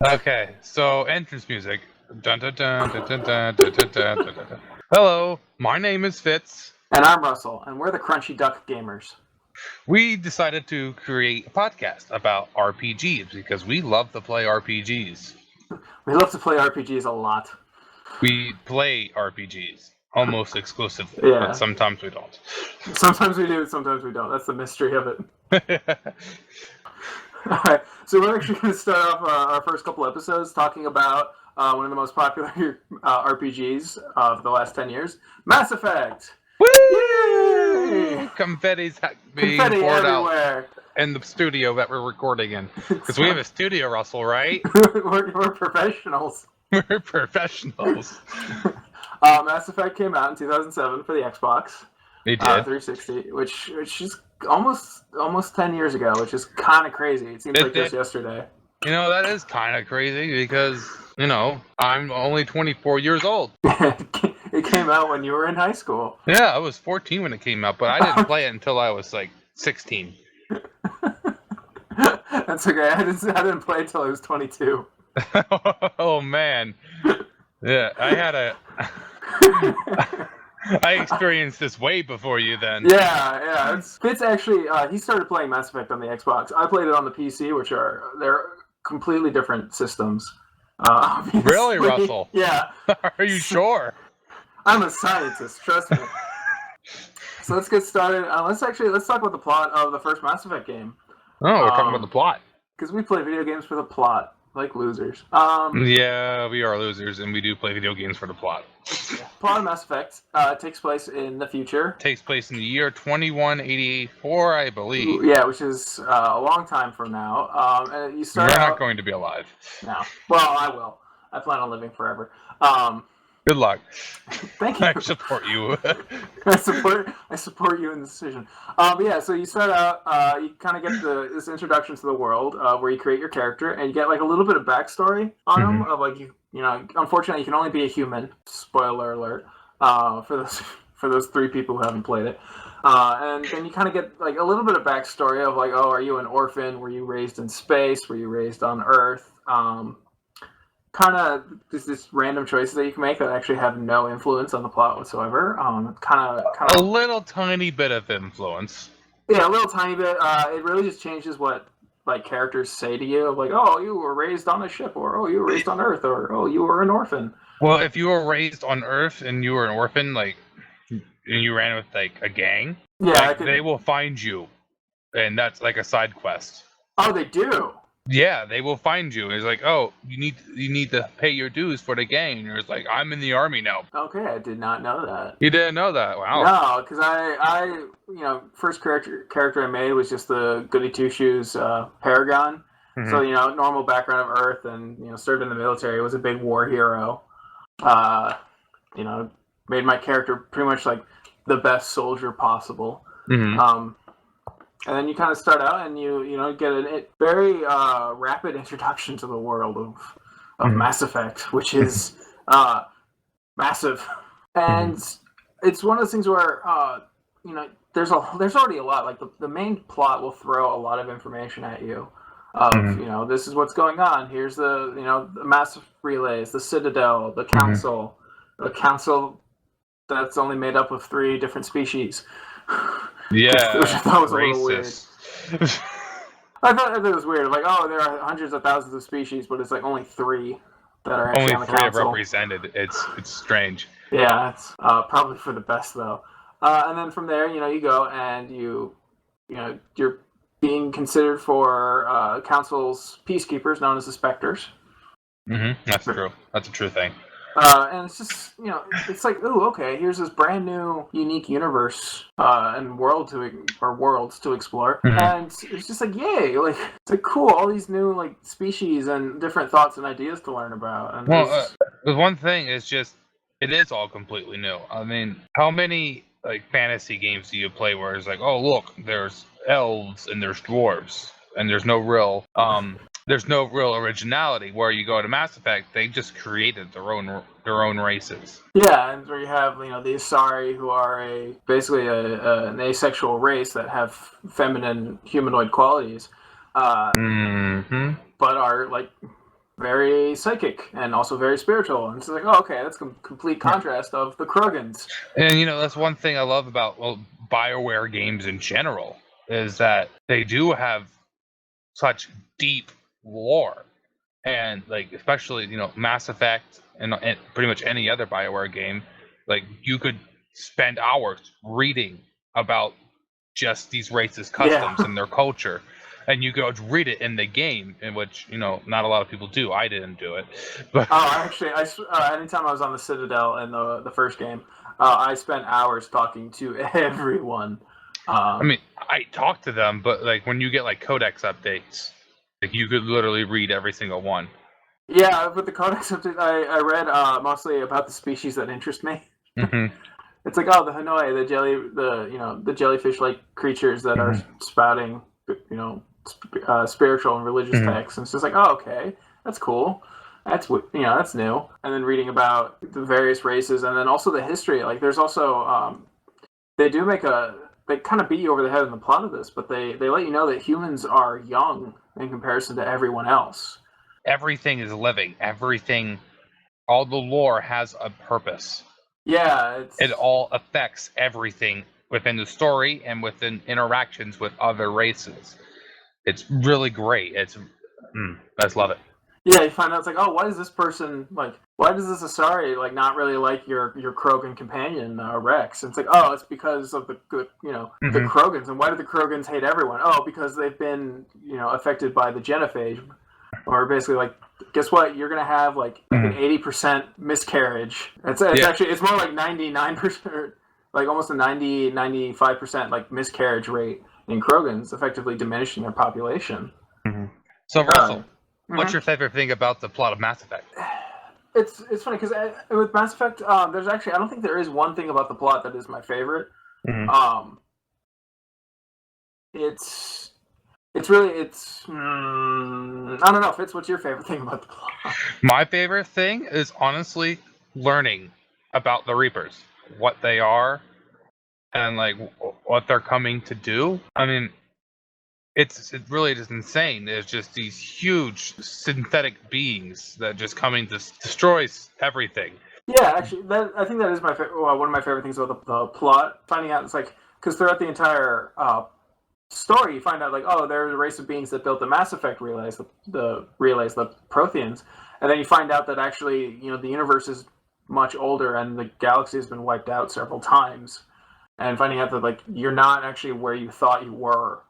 Okay, so entrance music. Dun, dun, dun, dun, dun, dun, dun, dun, dun, dun, dun. Hello, my name is Fitz. And I'm Russell, and we're the Crunchy Duck Gamers. We decided to create a podcast about RPGs because we love to play RPGs. We love to play RPGs a lot. We play RPGs almost exclusively, Yeah. but sometimes we don't. Sometimes we do, sometimes we don't. That's the mystery of it. Alright, so we're actually going to start off our first couple episodes talking about one of the most popular RPGs of the last 10 years, Mass Effect! Woo! Yay! Confetti's being Confetti poured everywhere! out in the studio that we're recording in. Because we have a studio, Russell, right? we're professionals. We're professionals. Mass Effect came out in 2007 for the Xbox. They did. 360, which is almost 10 years ago, which is kind of crazy. It seems like just yesterday. You know, that is kind of crazy because, you know, I'm only 24 years old. It came out when you were in high school. Yeah, I was 14 when it came out, but I didn't play it until I was like 16. That's okay. I didn't play until I was 22. Oh, man. Yeah, I experienced this way before you then. Yeah. Fitz actually, he started playing Mass Effect on the Xbox. I played it on the PC, they're completely different systems. Really, Russell? Yeah. Are you sure? I'm a scientist, trust me. So let's get started. Let's talk about the plot of the first Mass Effect game. Oh, we're talking about the plot. Because we play video games for the plot, like losers. Yeah, we are losers, and we do play video games for the plot. Yeah. Plot of Mass Effect takes place in the future. Takes place in the year 2184, I believe. Yeah, which is a long time from now. And you start We're not going to be alive. No. Well, I will. I plan on living forever. Good luck. Thank you. I support you. I support you in this decision. But yeah, so you start out, you kind of get this introduction to the world where you create your character, and you get like a little bit of backstory on him. Of like you know, unfortunately, you can only be a human. Spoiler alert for those three people who haven't played it. And then you kind of get like a little bit of backstory of like, oh, are you an orphan? Were you raised in space? Were you raised on Earth? Kind of just this random choices that you can make that actually have no influence on the plot whatsoever. Kind of a little tiny bit of influence. Yeah, a little tiny bit. It really just changes what like characters say to you. Like, oh, you were raised on a ship, or oh, you were raised on Earth, or oh, you were an orphan. Well, if you were raised on Earth and you were an orphan, like, and you ran with like a gang, yeah, like, they will find you, and that's like a side quest. Oh, they do. Yeah, they will find you. It's like, oh, you need to pay your dues for the gang. And it's like, I'm in the army now. Okay, I did not know that. You didn't know that? Wow. No, because I first character I made was just the goody two shoes Paragon. Mm-hmm. So normal background of Earth, and served in the military. Was a big war hero. Made my character pretty much like the best soldier possible. Mm-hmm. And then you kind of start out, and you get a very rapid introduction to the world of mm-hmm. Mass Effect, which is massive. And it's one of those things where there's already a lot. Like the main plot will throw a lot of information at you. Of mm-hmm. This is what's going on. Here's the the massive relays, the Citadel, the Council, mm-hmm. the Council that's only made up of 3 different species. Yeah, which I thought was racist. A little weird. I thought it was weird. Like, oh, there are hundreds of thousands of species, but it's like only 3 that are actually on the council. Only 3 represented. It's strange. Yeah, it's probably for the best though. And then from there, you go and you're being considered for council's peacekeepers, known as the Spectres. Mm-hmm. That's true. That's a true thing. And it's just, it's like, ooh, okay, here's this brand new, unique universe and worlds to explore. Mm-hmm. And it's just like, yay, like, it's like cool, all these new, like, species and different thoughts and ideas to learn about. And the one thing is just, it is all completely new. I mean, how many, like, fantasy games do you play where it's like, oh, look, there's elves and there's dwarves, and there's no real originality. Where you go to Mass Effect, they just created their own races. Yeah, and where you have the Asari, who are basically an asexual race that have feminine humanoid qualities, mm-hmm. but are like very psychic and also very spiritual. And it's like, oh, okay, that's a complete contrast of the Krogans. And that's one thing I love about BioWare games in general, is that they do have such deep lore. And like, especially Mass Effect and pretty much any other BioWare game, like you could spend hours reading about just these races' customs and their culture, and you could read it in the game, in which not a lot of people do. I didn't do it, but anytime I was on the Citadel in the first game, I spent hours talking to everyone. I mean, I talked to them, but like when you get like codex updates, like you could literally read every single one. Yeah, with the codex update, I read mostly about the species that interest me. Mm-hmm. It's like, oh, the Hanoi, the jellyfish-like creatures that are spouting, spiritual and religious texts, and it's just like, oh, okay, that's cool. That's that's new. And then reading about the various races, and then also the history. Like, there's also they kind of beat you over the head in the plot of this, but they let you know that humans are young in comparison to everyone else. Everything is living. Everything, all the lore has a purpose. Yeah, it all affects everything within the story and within interactions with other races. It's really great. I just love it. Yeah, you find out it's like, oh, why is this person why does this Asari not really like your Krogan companion Rex? And it's like, oh, it's because of the the Krogans. And why do the Krogans hate everyone? Oh, because they've been affected by the genophage, or basically like, guess what? You're gonna have like an 80% miscarriage. It's actually it's more like 99%, like almost a 95% like miscarriage rate in Krogans, effectively diminishing their population. So Russell, what's your favorite thing about the plot of Mass Effect? It's funny because with Mass Effect, there's actually, I don't think there is one thing about the plot that is my favorite. It's really I don't know, Fitz, what's your favorite thing about the plot? My favorite thing is honestly learning about the Reapers, what they are, and like what they're coming to do. I mean, it's really just insane. There's just these huge synthetic beings that just coming to destroys everything. Yeah, actually, I think that is my one of my favorite things about the plot. Finding out, it's like, because throughout the entire story, you find out like, oh, there's a race of beings that built the Mass Effect relays, the Protheans, and then you find out that actually, the universe is much older and the galaxy has been wiped out several times, and finding out that like you're not actually where you thought you were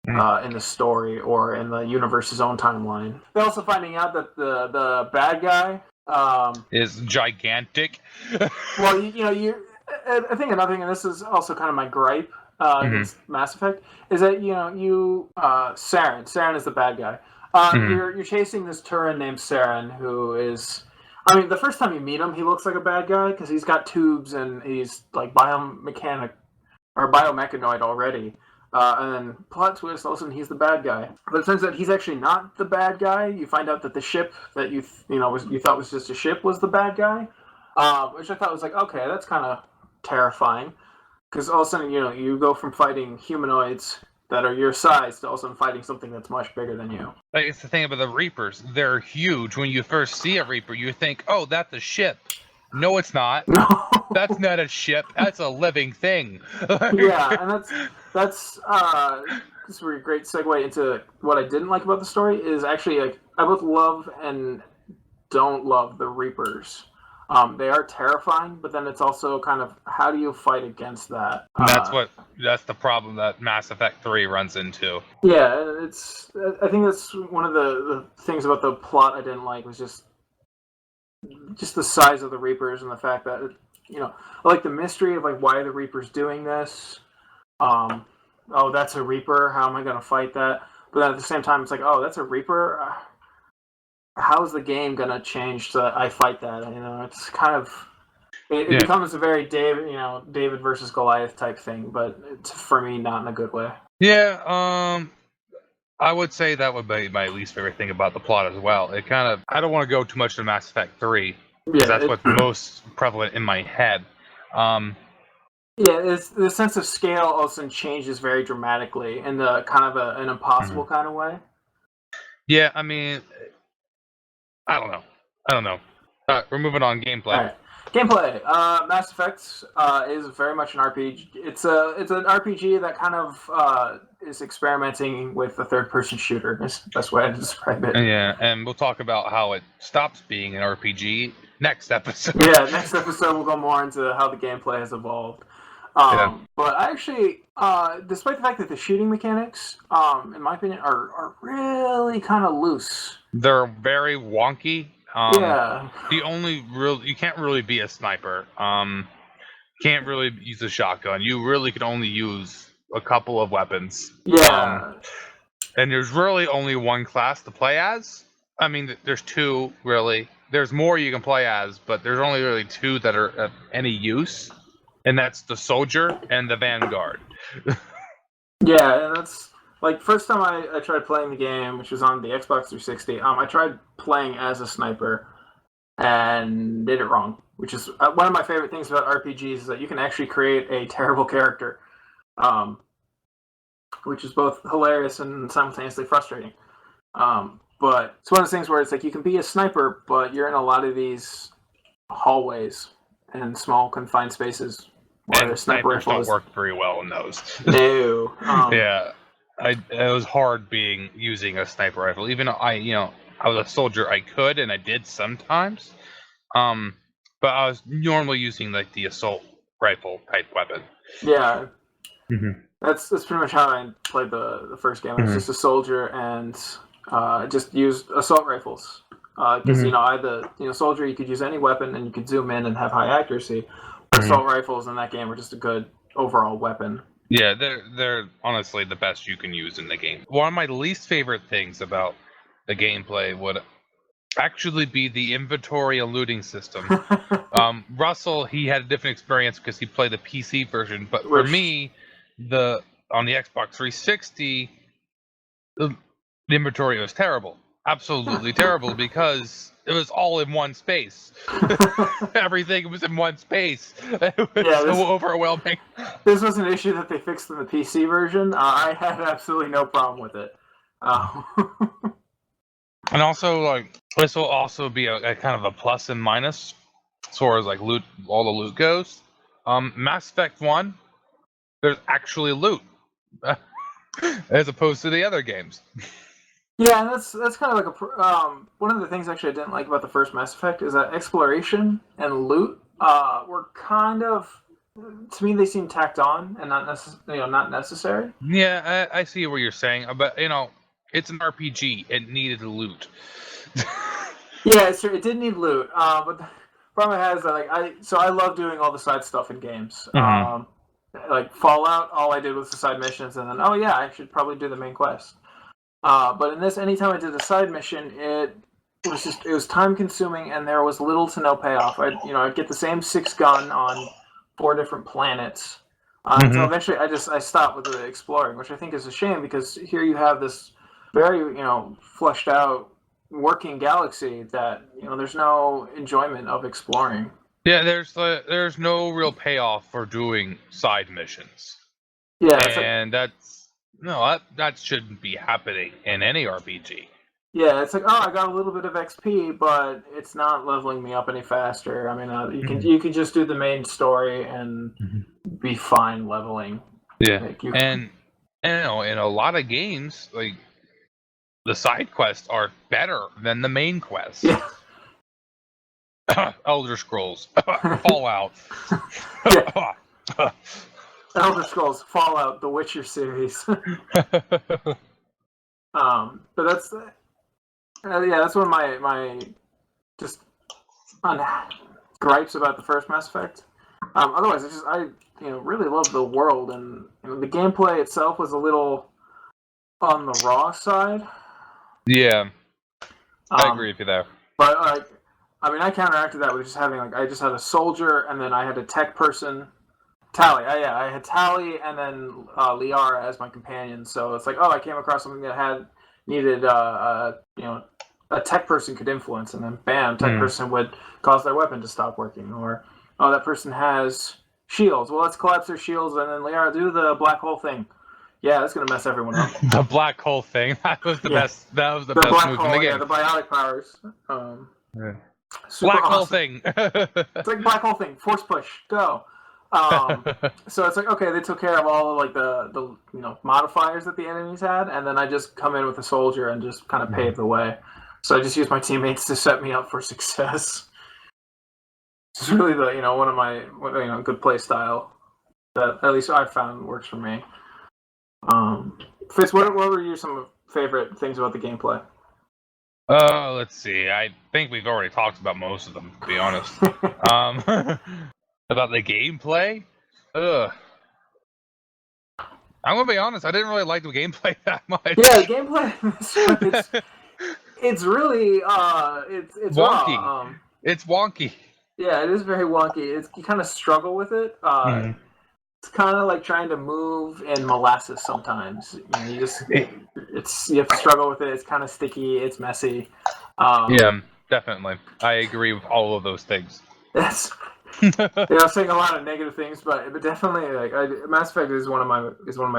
in the story or in the universe's own timeline. They're also finding out that the bad guy is gigantic. Well, I think another thing, and this is also kind of my gripe against Mass Effect, is that Saren is the bad guy. You're chasing this Turan named Saren, who is, I mean, the first time you meet him, he looks like a bad guy because he's got tubes and he's like biomechanoid already. And then plot twist, all of a sudden he's the bad guy. But it turns out he's actually not the bad guy. You find out that the ship that you thought was just a ship was the bad guy, which I thought was like, okay, that's kind of terrifying, because all of a sudden you go from fighting humanoids that are your size to also fighting something that's much bigger than you. Like, it's the thing about the Reapers; they're huge. When you first see a Reaper, you think, oh, that's a ship. No, it's not. No. That's not a ship. That's a living thing. Yeah, and that's this is a great segue into what I didn't like about the story. Is actually, like, I both love and don't love the Reapers. They are terrifying, but then it's also kind of, how do you fight against that? That's the problem that Mass Effect 3 runs into. Yeah, I think that's one of the things about the plot I didn't like, was just the size of the Reapers and the fact that, I like the mystery of like, why are the Reapers doing this? Oh, that's a Reaper. How am I going to fight that? But then at the same time, it's like, oh, that's a Reaper. How's the game going to change so that I fight that? It's kind of, it becomes a very David versus Goliath type thing, but it's, for me, not in a good way. Yeah, I would say that would be my least favorite thing about the plot as well. It kind of, I don't want to go too much to Mass Effect 3, because that's what's most prevalent in my head. It's, the sense of scale also changes very dramatically in the kind of an impossible kind of way. Yeah, I mean, I don't know. We're moving on. Gameplay. All right. Gameplay. Mass Effect is very much an RPG. It's an RPG that kind of is experimenting with a third-person shooter. Is the best way to describe it. Yeah, and we'll talk about how it stops being an RPG next episode. Yeah, next episode we'll go more into how the gameplay has evolved. But I actually, despite the fact that the shooting mechanics, in my opinion, are really kind of loose. They're very wonky. Yeah. You can't really be a sniper. Can't really use a shotgun. You really can only use a couple of weapons. Yeah. And there's really only one class to play as. I mean, there's two, really. There's more you can play as, but there's only really two that are of any use. And that's the Soldier and the Vanguard. Yeah, and that's... Like, first time I tried playing the game, which was on the Xbox 360, I tried playing as a sniper and did it wrong. Which is one of my favorite things about RPGs is that you can actually create a terrible character. Which is both hilarious and simultaneously frustrating. But it's one of those things where it's like you can be a sniper, but you're in a lot of these hallways and small confined spaces where and sniper snipers don't work very well in those. No. Yeah. It was hard using a sniper rifle. Even though I was a soldier, I could and I did sometimes. But I was normally using like the assault rifle type weapon. Yeah. Mm-hmm. That's pretty much how I played the first game. I was just a soldier and just used assault rifles. Because I the soldier, you could use any weapon and you could zoom in and have high accuracy. Assault rifles in that game were just a good overall weapon. Yeah, they're honestly the best you can use in the game. One of my least favorite things about the gameplay would actually be the inventory and looting system. Russell, he had a different experience because he played the PC version, but for me, on the Xbox 360, the inventory was terrible. Absolutely terrible, because it was all in one space. Everything was in one space. It was so overwhelming. This was an issue that they fixed in the PC version. I had absolutely no problem with it. And also, like, this will also be a kind of a plus and minus as far as like loot, all the loot goes. Mass Effect 1, there's actually loot as opposed to the other games. Yeah, and that's kind of like one of the things actually I didn't like about the first Mass Effect is that exploration and loot were kind of, to me, they seem tacked on and not necessary. Yeah, I see what you're saying, but it's an RPG. It needed loot. Yeah, it did need loot, but the problem it has is that I love doing all the side stuff in games. Like Fallout, all I did was the side missions, and then I should probably do the main quest. But in this, anytime I did a side mission, it was time consuming, and there was little to no payoff. I'd get the same 6 gun on 4 different planets. So eventually, I stopped with the exploring, which I think is a shame because here you have this very fleshed out working galaxy that there's no enjoyment of exploring. Yeah, there's no real payoff for doing side missions. Yeah, and that shouldn't be happening in any RPG. Yeah, it's like, I got a little bit of XP, but it's not leveling me up any faster. I mean, you can just do the main story and be fine leveling. Yeah, and in a lot of games, like the side quests are better than the main quests. Yeah. Elder Scrolls, Fallout. Elder Scrolls, Fallout, The Witcher series. But that's one of my just gripes about the first Mass Effect. Otherwise, I really love the world, and the gameplay itself was a little on the raw side. Yeah, I agree with you there. But I counteracted that with just having I just had a soldier, and then I had a tech person. Tally, I had Tally and then Liara as my companion. So it's like, I came across something that needed a tech person could influence, and then bam, tech person would cause their weapon to stop working, or that person has shields. Well, let's collapse their shields, and then Liara, do the black hole thing. Yeah, that's gonna mess everyone up. The black hole thing. That was the best. That was the best black move hole, in the game. Yeah, the biotic powers. Super Black hole awesome. thing. It's like black hole thing. Force push. Go. So it's like, okay, they took care of all of like the modifiers that the enemies had, and then I just come in with a soldier and just kind of pave the way. So I just use my teammates to set me up for success. It's really the one of my good play style that at least I've found works for me. Fitz, what were your some favorite things about the gameplay? Let's see. I think we've already talked about most of them, to be honest. About the gameplay? I'm gonna be honest, I didn't really like the gameplay that much. Yeah, the gameplay it's really it's wonky. Raw. It's wonky. Yeah, it is very wonky. You kind of struggle with it. It's kind of like trying to move in molasses sometimes. You have to struggle with it. It's kind of sticky. It's messy. Yeah, definitely. I agree with all of those things. That's I'm saying a lot of negative things, but definitely Mass Effect is one of my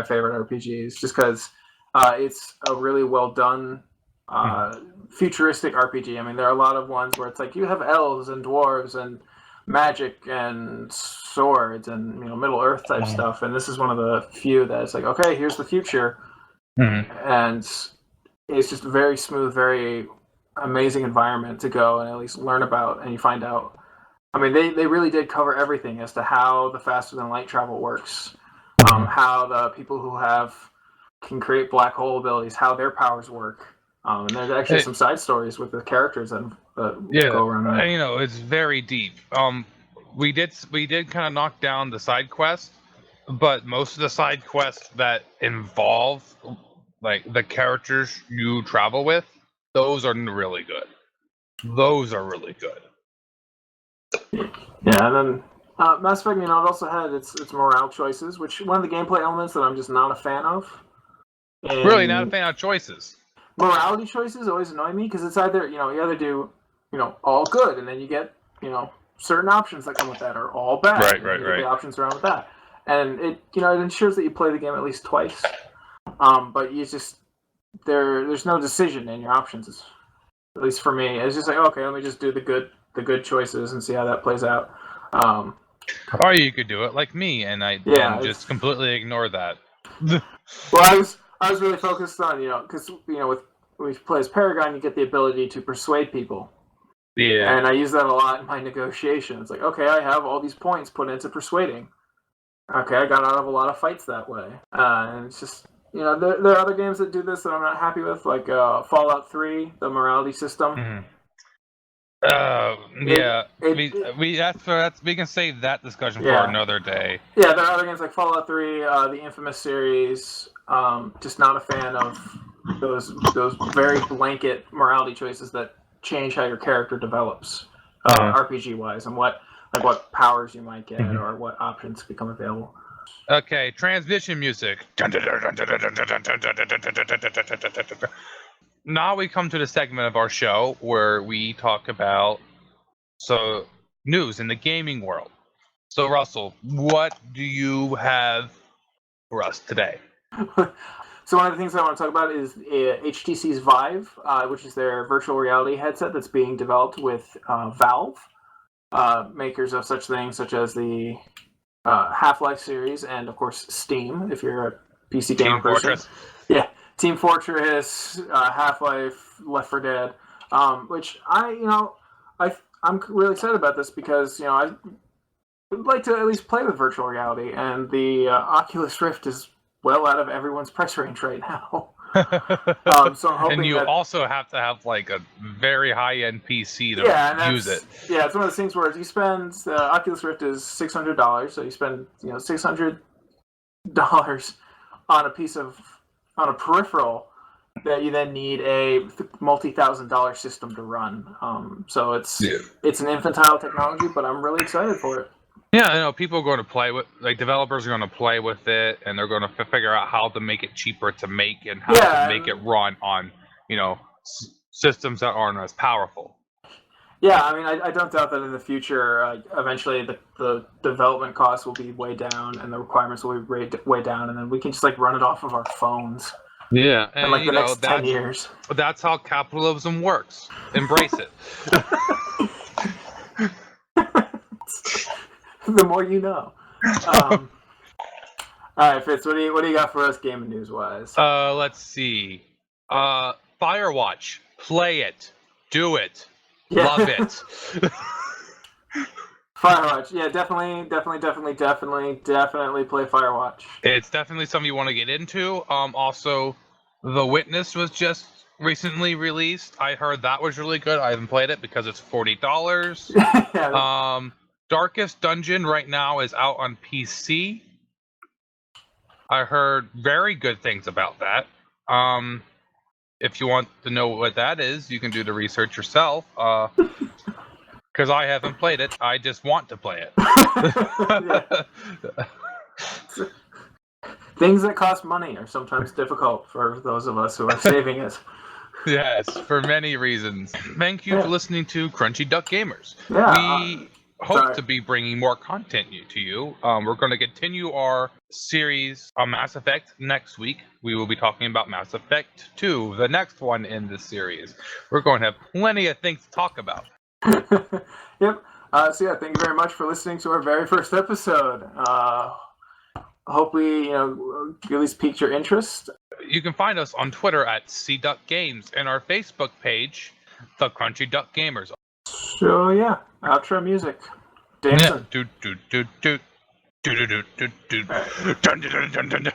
favorite RPGs, just because it's a really well done futuristic RPG. I mean, there are a lot of ones where it's like you have elves and dwarves and magic and swords and Middle Earth type stuff, and this is one of the few that it's like, okay, here's the future, and it's just a very smooth, very amazing environment to go and at least learn about, and you find out. I mean, they really did cover everything as to how the faster than light travel works, how the people who can create black hole abilities, how their powers work. And there's actually some side stories with the characters that go around that. And, it's very deep. We did kind of knock down the side quest, but most of the side quests that involve like the characters you travel with, those are really good. Those are really good. Yeah, and then Mass Effect, it also had its morale choices, which one of the gameplay elements that I'm just not a fan of. Really, not a fan of choices. Morality choices always annoy me because it's either you either do all good, and then you get certain options that come with that, or all bad. Right. The options around with that, and it it ensures that you play the game at least twice. But you just there's no decision in your options. At least for me, it's just like, okay, let me just do the good choices and see how that plays out. Or you could do it like me, and just completely ignore that. Well, I was really focused on because when you play as Paragon, you get the ability to persuade people. Yeah. And I use that a lot in my negotiation. It's like, okay, I have all these points put into persuading. Okay, I got out of a lot of fights that way. And it's just there are other games that do this that I'm not happy with, like Fallout 3, the morality system. We can save that discussion for another day. Yeah, there are other games like Fallout 3, the Infamous series. Just not a fan of those very blanket morality choices that change how your character develops, RPG wise, and what powers you might get or what options become available. Okay, transition music. Now we come to the segment of our show where we talk about news in the gaming world. So, Russell, what do you have for us today? So one of the things I want to talk about is HTC's Vive, which is their virtual reality headset that's being developed with Valve, makers of such things such as the Half-Life series and, of course, Steam, if you're a PC gamer person. Fortress. Yeah, Team Fortress, Half-Life, Left 4 Dead, which I'm really excited about this because, I would like to at least play with virtual reality, and the Oculus Rift is well out of everyone's price range right now. So I'm hoping and you also have to have like a very high-end PC to use it. Yeah, it's one of those things where you spend Oculus Rift is $600, so you spend $600 on a peripheral that you then need a multi-$1,000 system to run. So it's an infantile technology, but I'm really excited for it. Yeah, people are going to play with, developers are going to play with it, and they're going to figure out how to make it cheaper to make and how to make it run on, systems that aren't as powerful. Yeah, I mean, I don't doubt that in the future, eventually the development costs will be way down and the requirements will be way down, and then we can just like run it off of our phones. Yeah, in like the next 10 years. That's how capitalism works. Embrace it. The more you know. All right, Fitz, what do you got for us gaming news wise? Let's see. Firewatch. Play it. Do it. Yeah. Love it. Firewatch. Yeah, definitely play Firewatch. It's definitely something you want to get into. Also, The Witness was just recently released. I heard that was really good. I haven't played it because it's $40. Yeah. Darkest Dungeon right now is out on PC. I heard very good things about that. If you want to know what that is, you can do the research yourself. Because I haven't played it. I just want to play it. Things that cost money are sometimes difficult for those of us who are saving it. Yes, for many reasons. Thank you for listening to Crunchy Duck Gamers. Yeah, we hope to be bringing more content to you. We're going to continue our series on Mass Effect next week. We will be talking about Mass Effect 2, the next one in this series. We're going to have plenty of things to talk about. Yep. So yeah, thank you very much for listening to our very first episode. Hope we, at least piqued your interest. You can find us on Twitter at CDuckGames and our Facebook page, The Crunchy Duck Gamers. So yeah, outro music. Dancing. Do do do do do do do do do. Dun dun dun dun dun.